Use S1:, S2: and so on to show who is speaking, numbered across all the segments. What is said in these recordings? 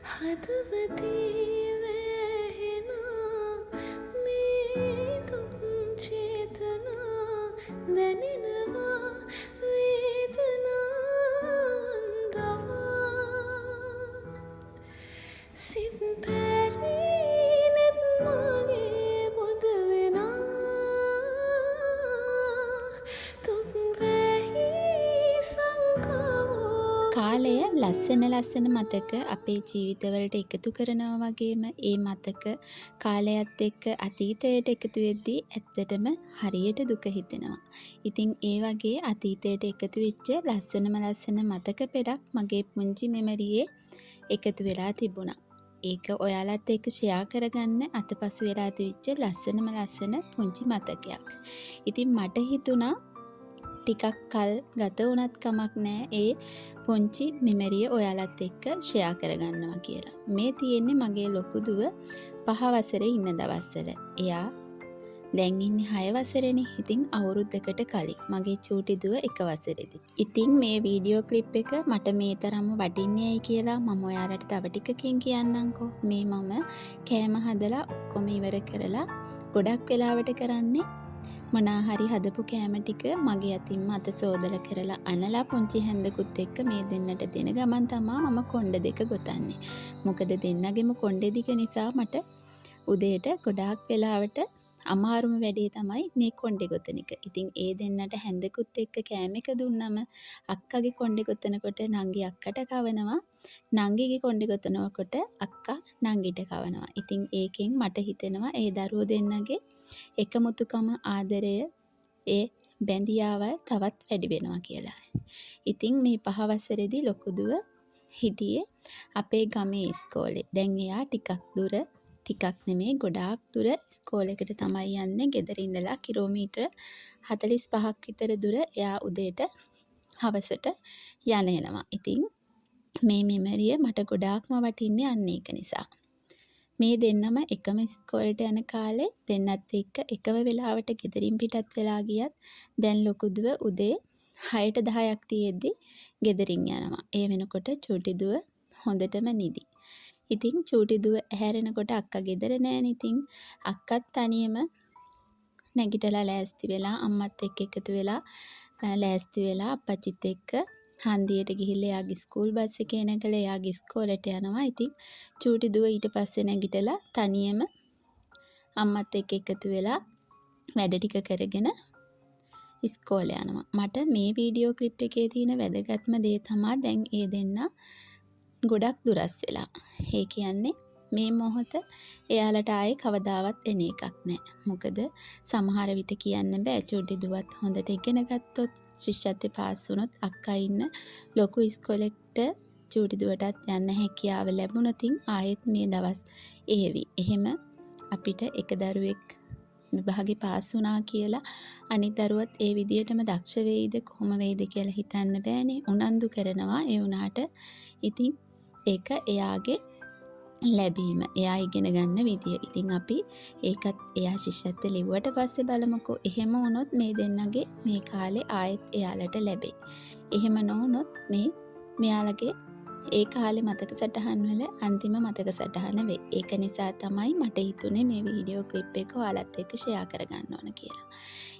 S1: හදවතේ වැහෙනා මේ දුක් චේතනා දැනෙනවා වේදනාවන් දවා සිත් පැරීනෙත් මගේ බොඳ වෙනා දුක් වැහි සංකාවෝ.
S2: කාලය ලස්සන මතක අපේ ජීවිතවලට එකතු කරනවා වගේම ඒ මතක කාලයත් එක්ක අතීතයට එකතු වෙද්දී ඇත්තටම හරියට දුක හිතෙනවා. ඉතින් ඒ වගේ අතීතයට එකතු වෙච්ච ලස්සන මතක පෙරක් මගේ පුංචි මෙමරියේ එකතු වෙලා තිබුණා. ඒක ඔයාලත් එක්ක ෂෙයා කරගන්න අතපසු වෙලා තිබිච්ච ලස්සන පුංචි මතකයක්. ඉතින් මට හිතුණා ටිකක් කල් ගත වුණත් කමක් නෑ ඒ පුංචි මෙමරිය ඔයාලත් එක්ක ෂෙයා කරගන්නවා කියලා. මේ තියෙන්නේ මගේ ලොකු දුව 5 වසරේ ඉන්න දවස්වල. එයා දැන් ඉන්නේ 6 වසරේනේ. ඉතින් අවුරුද්දකට කලින් මගේ චූටි දුව 1 වසරේදී. ඉතින් මේ වීඩියෝ ක්ලිප් එක මට මේ තරම්ම වටින්නේ ඇයි කියලා මම ඔයාලට තව ටිකකින් කියන්නම්කෝ. මේ මම කෑම හදලා ඔක්කොම ඉවර කරලා ගොඩක් වෙලාවට කරන්නේ මොනා හරි හදපු කෑම ටික මගේ අතින්ම අත සෝදලා කරලා අනලා පුංචි හැන්දකුත් එක්ක මේ දෙන්නට දෙන ගමන් තමා මම කොණ්ඩ දෙක ගොතන්නේ. මොකද දෙන්නගෙම කොණ්ඩේ දිග නිසා මට උදේට ගොඩාක් වෙලාවට අමාරුම වැඩේ තමයි මේ කොණ්ඩේ ගොතන එක. ඉතින් ඒ දෙන්නට හැන්දකුත් එක්ක කෑම එක දුන්නම අක්කගේ කොණ්ඩේ ගොතනකොට නංගි අක්කට කවනවා. නංගිගේ කොණ්ඩේ ගොතනකොට අක්කා නංගිට කවනවා. ඉතින් ඒකෙන් මට හිතෙනවා ඒ දරුවෝ දෙන්නගේ එකමුතුකම ආදරය ඒ බැඳියාවල් තවත් වැඩි වෙනවා කියලා. ඉතින් මේ 5 වසරේදී ලොකු දුව හිටියේ අපේ ගමේ ඉස්කෝලේ. දැන් එයා ටිකක් නෙමේ ගොඩාක් දුර ඉස්කෝලේකට තමයි යන්නේ. ගෙදර ඉඳලා කිලෝමීටර් 45ක් විතර දුර එයා උදේට හවසට යනවා. ඉතින් මේ මෙමරිය මට ගොඩාක්ම වටින්නේ අන්න ඒක නිසා. මේ දෙන්නම එකම ඉස්කෝලේට යන කාලේ දෙන්නත් එක්ක එකම වෙලාවට ගෙදරින් පිටත් වෙලා ගියත් දැන් ලොකු දුව උදේ 6ට 10ක් තියෙද්දි ගෙදරින් යනවා. ඒ වෙනකොට චූටි දුව හොඳටම නිදි. ඉතින් චූටි දුව ඇහැරෙනකොට අක්කා ගෙදර නෑනේ. ඉතින් අක්කත් තනියම නැගිටලා ලෑස්ති වෙලා අම්මත් එක්ක එකතු වෙලා ලෑස්ති වෙලා අප්පච්චිත් එක්ක හන්දියට ගිහිල්ලා එයාගේ ස්කූල් බස් එකේ නැගලා එයාගේ ඉස්කෝලේට යනවා. ඉතින් චූටි දුව ඊට පස්සේ නැගිටලා තනියම අම්මත් එක්ක එකතු වෙලා වැඩ ටික කරගෙන ඉස්කෝලේ යනවා. මට මේ වීඩියෝ ක්ලිප් එකේ තියෙන වැදගත්ම දේ තමයි දැන් ඒ දෙන්න ගොඩක් දුරස් වෙලා. ඒ කියන්නේ මේ මොහොත එයාලට ආයේ කවදාවත් එන එකක් නෑ. මොකද සමහර විට කියන්න බෑ චූටි දුවත් හොඳට ඉගෙන ගත්තොත් ශිෂ්‍යත්වේ පාස් වුණොත් අක්කා ඉන්න ලොකු ඉස්කෝලේට චූටි දුවටත් යන්න හැකියාව ලැබුණොත් ආයෙත් මේ දවස් එහෙවි. එහෙම අපිට එක දරුවෙක් විභාගේ පාස් වුණා කියලා අනිත් දරුවත් ඒ විදියටම දක්ෂ වෙයිද කොහොම වෙයිද කියලා හිතන්න බෑනේ. උනන්දු කරනවා ඒ වුණාට. ඉතින් ඒක එයාගේ ලැබීම. එයා ඉගෙන ගන්න විදිය. ඉතින් අපි ඒකත් එයා ශිෂ්‍යත්වයේ ලිව්වට පස්සේ බලමුකෝ. එහෙම වුණොත් මේ දෙන්නගේ මේ කාලේ ආයෙත් එයාලට ලැබෙයි. එහෙම නොවුනොත් මෙයාලගේ ඒ කාලේ මතක සටහන් වල අන්තිම මතක සටහන වෙයි. ඒක නිසා තමයි මට හිතුනේ මේ වීඩියෝ ක්ලිප් එක ඔයාලත් එක්ක ෂෙයා කරගන්න ඕන කියලා.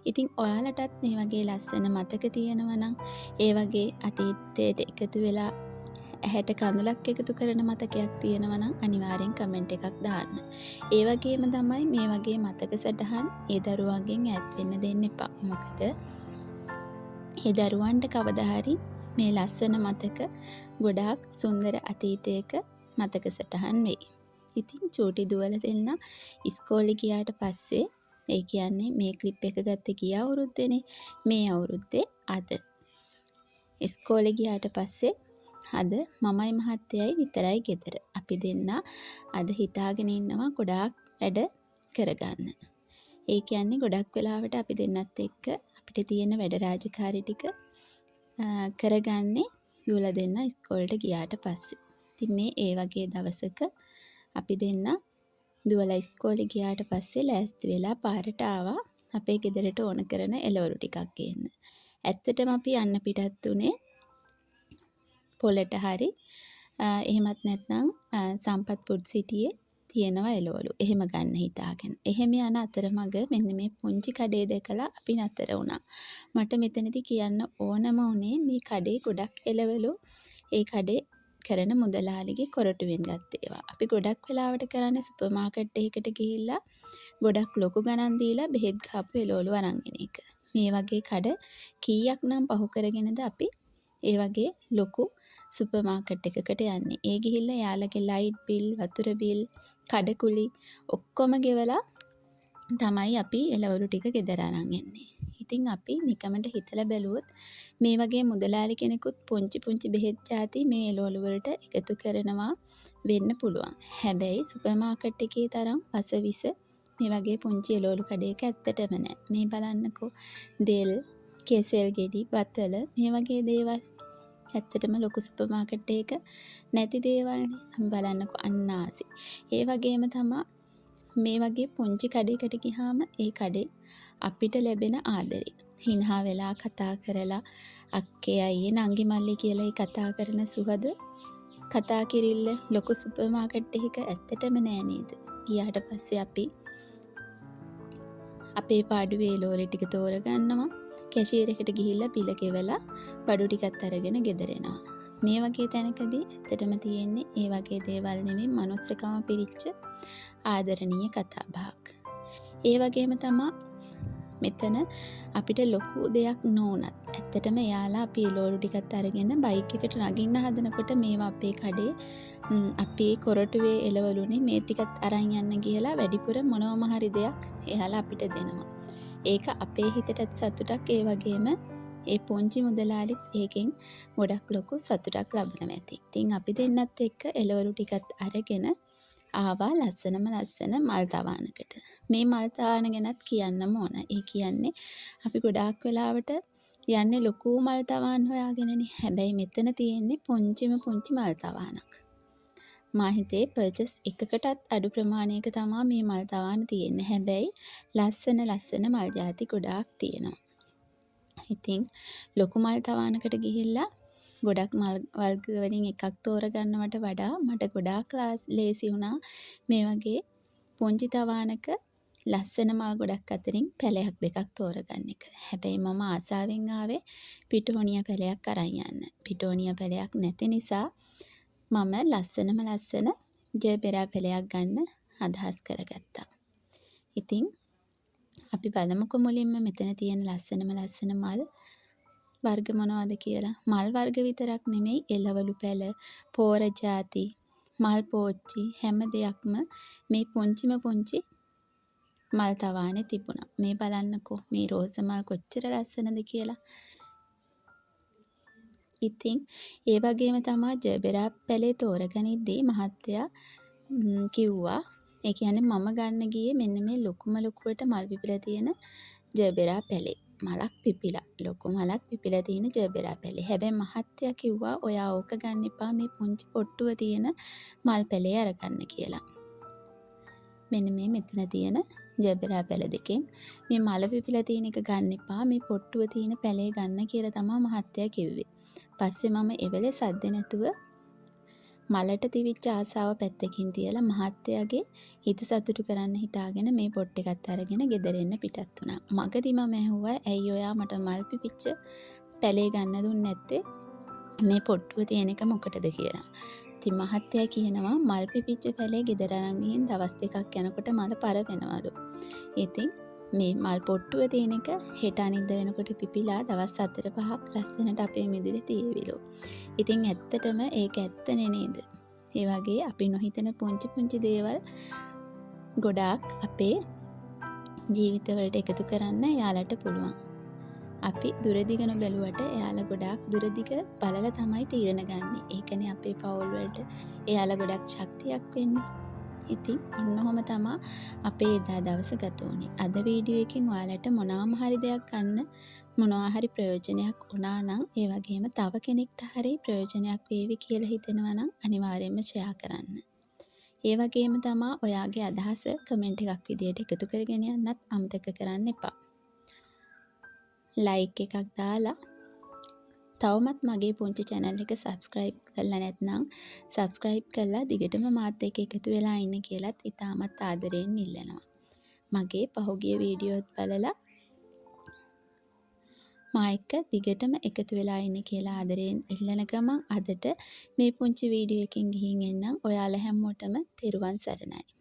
S2: ඉතින් ඔයාලටත් මේ වගේ ලස්සන මතක තියෙනවා නම් ඒ වගේ අතීතයට එකතු වෙලා ඇහැට කඳුලක් එකතු කරන මතකයක් තියෙනවා නම් අනිවාර්යෙන් කමෙන්ට් එකක් දාන්න. ඒ වගේම තමයි මේ වගේ මතක සටහන් ඒ දරුවන්ගෙන් ඈත් වෙන්න දෙන්න එපා. මොකද ඒ දරුවන්ට කවදා හරි මේ ලස්සන මතක ගොඩාක් සුන්දර අතීතයක මතක සටහන් වෙයි. ඉතින් චූටි දුවල දෙන්න ඉස්කෝලේ ගියාට පස්සේ ඒ කියන්නේ මේ ක්ලිප් එක ගත්තේ ගිය අවුරුද්දේනේ. මේ අවුරුද්දේ අද ඉස්කෝලේ ගියාට පස්සේ අද මමයි මහත්තයයි විතරයි ගෙදර. අපි දෙන්න අද හිතාගෙන ඉන්නවා ගොඩාක් වැඩ කරගන්න. ඒ කියන්නේ ගොඩක් වෙලාවට අපි දෙන්නත් එක්ක අපිට තියෙන වැඩ රාජකාරී ටික කරගන්නේ දුවලා දෙන්න ඉස්කෝලේට ගියාට පස්සේ. ඉතින් මේ ඒ වගේ දවසක අපි දෙන්න දුවලා ඉස්කෝලේ ගියාට පස්සේ ලෑස්ති වෙලා පාරට ආවා අපේ ගෙදරට ඕන කරන එළවලු ටිකක් ගේන්න. ඇත්තටම අපි යන්න පිටත් උනේ පොලට හරි එහෙමත් නැත්නම් සම්පත් ෆුඩ් සිටියේ තියෙනවා එළවලු. එහෙම ගන්න හිතාගෙන. එහෙම යන අතරමඟ මෙන්න මේ පුංචි කඩේ දැකලා අපි නතර වුණා. මට මෙතනදී කියන්න ඕනම වුණේ මේ කඩේ ගොඩක් එළවලු ඒ කඩේ කරන මුදලාලිගේ කොරටුවෙන් ගත්ත ඒවා. අපි ගොඩක් වෙලාවට කරන්නේ සුපර් මාකට් එකකට ගිහිල්ලා ගොඩක් ලොකු ගණන් දීලා බෙහෙත් ගහපු එළවලු අරන් එන එක. මේ වගේ කඩ කීයක් නම් පහු කරගෙනද අපි ඒ වගේ ලොකු සුපර් මාකට් එකකට යන්නේ. ඒ ගිහිල්ලා යාළගේ ලයිට් බිල්, වතුර බිල්, කඩකුලි ඔක්කොම ගෙවලා තමයි අපි එළවලු ටික ගෙදර අරන් එන්නේ. ඉතින් අපි නිකමට හිතලා බැලුවොත් මේ වගේ මුදලාලි කෙනෙකුත් පුංචි බෙහෙත් ಜಾති මේ එළවලු වලට එකතු කරනවා වෙන්න පුළුවන්. හැබැයි සුපර් මාකට් එකේ තරම් වසවිස මේ වගේ පුංචි එළවලු කඩේක ඇත්තටම නැහැ. මේ බලන්නකෝ දෙල්, කෙසෙල් ගෙඩි, බතල මේ වගේ දේවල් ඇත්තටම ලොකු සුපර් මාකට් එකක නැති දේවල්නේ. බලන්නකෝ අන්නාසි. ඒ වගේම තමයි මේ වගේ පුංචි කඩේකට ගියාම ඒ කඩේ අපිට ලැබෙන ආදරේ. හිනහා වෙලා කතා කරලා අක්කේ අයියේ නංගි මල්ලි කියලා කතා කරන සුවද කතා කිරිල්ල ලොකු සුපර් මාකට් එකක ඇත්තටම නෑ නේද? ගියාට පස්සේ අපි අපේ පාඩුවේ එළවලු ටික තෝරගන්නවා. කැෂියර් එකට ගිහිල්ලා බිල ගෙවලා බඩු ටිකත් අරගෙන ගෙදර එනවා. මේ වගේ තැනකදී ඇත්තටම තියෙන්නේ ඒ වගේ දේවල් නෙමෙයි මනුස්සකම පිරිච්ච ආදරණීය කතා බහක්. ඒ වගේම තමයි මෙතන අපිට ලොකු දෙයක් නොවුනත් ඇත්තටම එයාලා අපි එළවලු ටිකත් අරගෙන බයික් එකට නගින්න හදනකොට මේවා අපේ කඩේ අපේ කොරටුවේ එළවලුනේ මේ ටිකත් අරන් යන්න කියලා වැඩිපුර මොනවම හරි දෙයක් එයාලා අපිට දෙනවා. ඒක අපේ හිතටත් සතුටක් ඒ වගේම ඒ පුංචි මුදලාලිත් ඒකෙන් ගොඩක් ලොකු සතුටක් ලබනවා ඇති. ඉතින් අපි දෙන්නත් එක්ක එළවලු ටිකත් අරගෙන ආවා ලස්සන මල් තවානකට. මේ මල් තවාන ගැනත් කියන්නම ඕන. ඒ කියන්නේ අපි ගොඩාක් වෙලාවට යන්නේ ලොකු මල් තවාන් හොයාගෙනනේ. හැබැයි මෙතන තියෙන්නේ පුංචි මල් තවානක්. මා හිතේ පර්චස් එකකටත් අඩු ප්‍රමාණයක තමයි මේ මල් තවාන තියෙන්නේ. හැබැයි ලස්සන මල් ಜಾති ගොඩාක් තියෙනවා. ඉතින් ලොකු මල් තවානකට ගිහිල්ලා ගොඩක් මල් වර්ග වලින් එකක් තෝරගන්නවට වඩා මට ගොඩාක් ලේසි වුණා මේ වගේ පුංචි තවානක ලස්සන මල් ගොඩක් අතරින් පැලයක් දෙකක් තෝරගන්න එක. හැබැයි මම ආසාවෙන් ආවේ පිටෝනියා පැලයක් අරන් යන්න. පිටෝනියා පැලයක් නැති නිසා මම ලස්සන ජයබෙරා පැලයක් ගන්න අදහස් කරගත්තා. ඉතින් අපි බලමුකෝ මුලින්ම මෙතන තියෙන ලස්සන මල් වර්ග මොනවද කියලා. මල් වර්ග විතරක් නෙමෙයි එළවලු පැල, පෝර ಜಾති, මල් පෝච්චි හැම දෙයක්ම මේ පුංචි මල් තවානේ තිබුණා. මේ බලන්නකෝ මේ රෝස මල් කොච්චර ලස්සනද කියලා. ඉතින් ඒ වගේම තමයි ජයබෙරා පැලේ තෝරගනිද්දී මහත්තයා කිව්වා ඒ කියන්නේ මම ගන්න ගියේ මෙන්න මේ ලොකුම ලොකුවට මල් පිපිලා තියෙන ජයබෙරා පැලේ. මලක් පිපිලා ලොකු මලක් පිපිලා තියෙන ජයබෙරා පැලේ. හැබැයි මහත්තයා කිව්වා ඔයා ඕක ගන්න එපා මේ පුංචි පොට්ටුව තියෙන මල් පැලේ අරගන්න කියලා. මෙන්න මේ මෙතන තියෙන ජයබෙරා පැල දෙකෙන් මේ මල පිපිලා තියෙන එක ගන්න එපා මේ පොට්ටුව තියෙන පැලේ ගන්න කියලා තමයි මහත්තයා කිව්වේ. පස්සේ මම එවෙලේ සද්ද නැතුව මලට තිවිච්ච ආසාව පැත්තකින් තියලා මහත්තයාගේ හිත සතුටු කරන්න හිතාගෙන මේ පොට් එකත් අරගෙන ගෙදර එන්න පිටත් වුණා. මගදී මම ඇහුවා ඇයි ඔයා මට මල් පිපිච්ච පැලේ ගන්න දුන්නේ නැත්තේ? මේ පොට්ටුව තියෙන එක මොකටද කියලා. ඉතින් මහත්තයා කියනවා මල් පිපිච්ච පැලේ ගෙදර අරන් ගිහින් දවස් දෙකක් යනකොට මල පර වෙනවලු. ඉතින් මේ මල් පොට්ටුව තියෙන එක හෙට අනිද්දා වෙනකොට පිපිලා දවස් 4-5ක් ලස්සනට අපේ මිදුලේ තියවිලු. ඉතින් ඇත්තටම ඒක ඇත්තනේ නේද? ඒ වගේ අපි නොහිතන පුංචි දේවල් ගොඩාක් අපේ ජීවිතවලට එකතු කරන්න යාලට පුළුවන්. අපි දුරදිග නොබැලුවට එයාලා ගොඩාක් දුරදිග බලලා තමයි තීරණ ගන්නෙ. ඒකනේ අපේ පවුල් වලට එයාලා ගොඩක් ශක්තියක් වෙන්නේ. ඉතින් ඔන්නෝම තමයි අපේ එදා දවස ගත වුනේ. අද වීඩියෝ එකෙන් ඔයාලට මොනවාම හරි දෙයක් ගන්න මොනවා හරි ප්‍රයෝජනයක් වුණා නම් ඒ වගේම තව කෙනෙක්ට හරි ප්‍රයෝජනයක් වේවි කියලා හිතෙනවා නම් අනිවාර්යයෙන්ම ෂෙයා කරන්න. ඒ වගේම තමයි ඔයාගේ අදහස කමෙන්ට් එකක් විදියට එකතු කරගෙන යන්නත් අමතක කරන්න එපා. ලයික් එකක් දාලා තවමත් මගේ පුංචි channel එක subscribe කරලා නැත්නම් subscribe කරලා දිගටම මාත් එක්ක එකතු වෙලා ඉන්න කියලාත් ඉතාමත් ආදරයෙන් ඉල්ලනවා. මගේ පහුගිය වීඩියෝත් බලලා මා එක්ක දිගටම එකතු වෙලා ඉන්න කියලා ආදරයෙන් ඉල්ලන ගමන් අදට මේ පුංචි වීඩියෝ එකකින් ගිහින් එන්නම්. ඔයාලා හැමෝටම තෙරුවන් සරණයි.